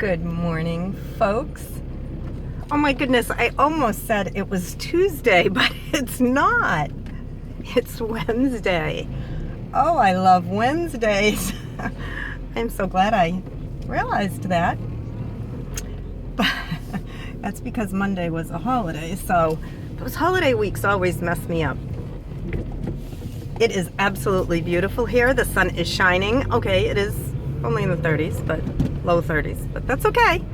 Good morning, folks. Oh my goodness, I almost said it was Tuesday, but it's not. It's Wednesday. Oh, I love Wednesdays. I'm so glad I realized that. But that's because Monday was a holiday, so those holiday weeks always mess me up. It is absolutely beautiful here. The sun is shining. Okay, it is only in the 30s, but low 30s, but that's okay.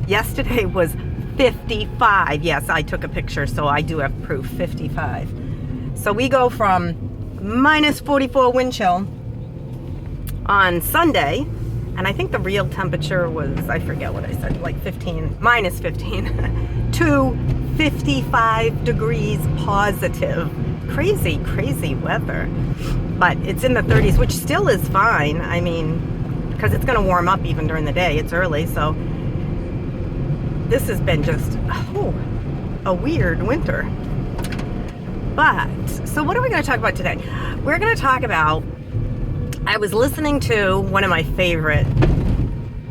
Yesterday was 55. Yes, I took a picture, so I do have proof. 55. So we go from minus 44 wind chill on Sunday, and I think the real temperature was, I forget what I said, like 15, minus 15, to 55 degrees positive. Crazy, crazy weather. But it's in the 30s, which still is fine. I mean, because it's going to warm up even during the day. It's early, so this has been just a weird winter. But, so what are we going to talk about today? We're going to talk about, I was listening to one of my favorite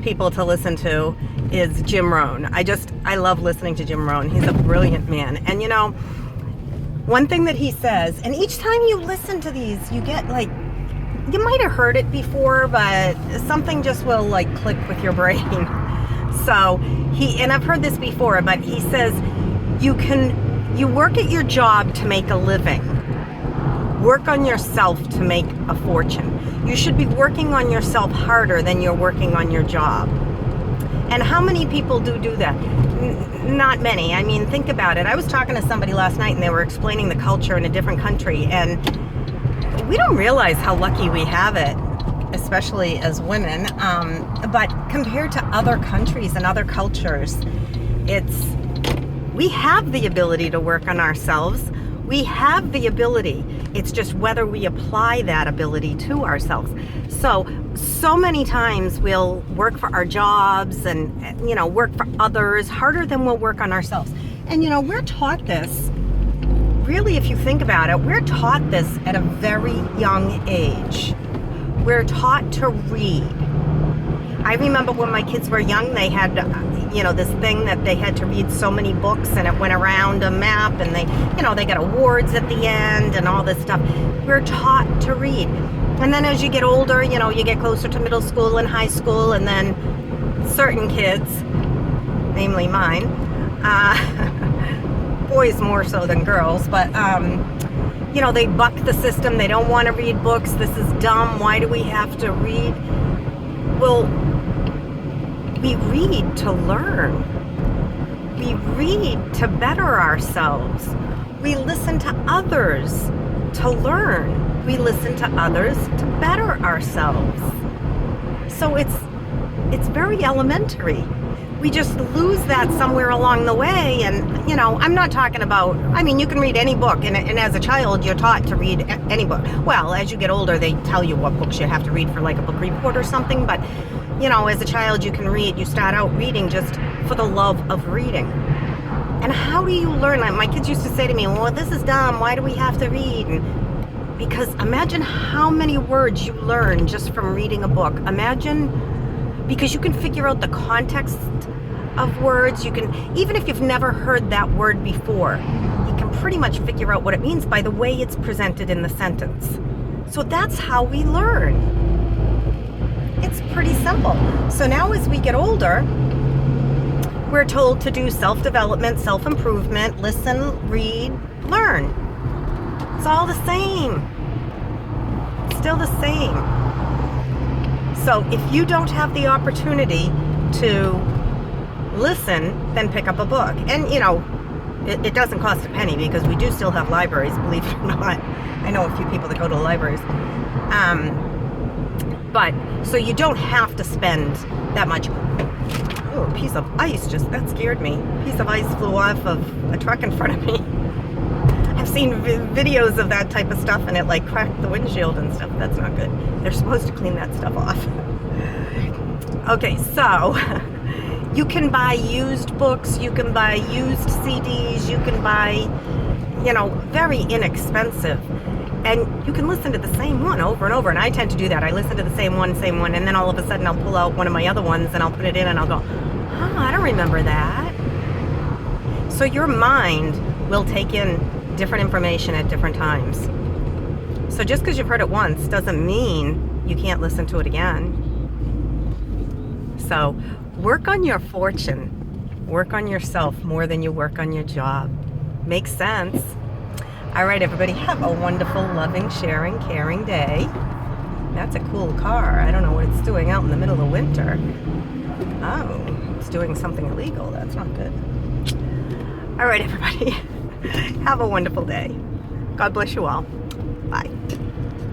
people to listen to is Jim Rohn. I love listening to Jim Rohn. He's a brilliant man. And you know, one thing that he says, and each time you listen to these, you get like, you might have heard it before, but something just will like click with your brain. So and I've heard this before, but he says, you work at your job to make a living. Work on yourself to make a fortune. You should be working on yourself harder than you're working on your job. And how many people do that? Not many. I mean, think about it. I was talking to somebody last night and they were explaining the culture in a different country, and we don't realize how lucky we have it, especially as women. But compared to other countries and other cultures, we have the ability to work on ourselves. We have the ability. It's just whether we apply that ability to ourselves. So many times we'll work for our jobs and, work for others harder than we'll work on ourselves. And, we're taught this. Really, if you think about it, we're taught this at a very young age. We're taught to read. I remember when my kids were young, they had, this thing that they had to read so many books, and it went around a map, and they got awards at the end and all this stuff. We're taught to read. And then as you get older, you get closer to middle school and high school, and then certain kids, namely mine, boys more so than girls, but they buck the system. They don't want to read books. This is dumb. Why do we have to read? Well, we read to learn. We read to better ourselves. We listen to others to learn. We listen to others to better ourselves. So it's very elementary. We just lose that somewhere along the way. And, I'm not talking about, you can read any book. And as a child, you're taught to read any book. Well, as you get older, they tell you what books you have to read for like a book report or something. But, as a child, you can read. You start out reading just for the love of reading. And how do you learn? Like, my kids used to say to me, well, this is dumb. Why do we have to read? And because imagine how many words you learn just from reading a book. Because you can figure out the context of words. You can, even if you've never heard that word before, you can pretty much figure out what it means by the way it's presented in the sentence. So that's how we learn. It's pretty simple. So now as we get older, we're told to do self-development, self-improvement, listen, read, learn. It's all the same. It's still the same. So if you don't have the opportunity to listen, then pick up a book. And, it doesn't cost a penny because we do still have libraries, believe it or not. I know a few people that go to libraries. But, so you don't have to spend that much. Oh, a piece of ice that scared me. A piece of ice flew off of a truck in front of me. I've seen videos of that type of stuff, and it like cracked the windshield and stuff. That's not good. They're supposed to clean that stuff off. Okay, so you can buy used books, you can buy used CDs, you can buy, very inexpensive. And you can listen to the same one over and over. And I tend to do that. I listen to the same one, and then all of a sudden I'll pull out one of my other ones and I'll put it in and I'll go, Oh, I don't remember that. So your mind will take in different information at different times. So just because you've heard it once doesn't mean you can't listen to it again. So work on your fortune. Work on yourself more than you work on your job. Makes sense. All right, everybody, have a wonderful, loving, sharing, caring day. That's a cool car. I don't know what it's doing out in the middle of winter. Oh, it's doing something illegal. That's not good. All right, everybody, have a wonderful day. God bless you all. Bye.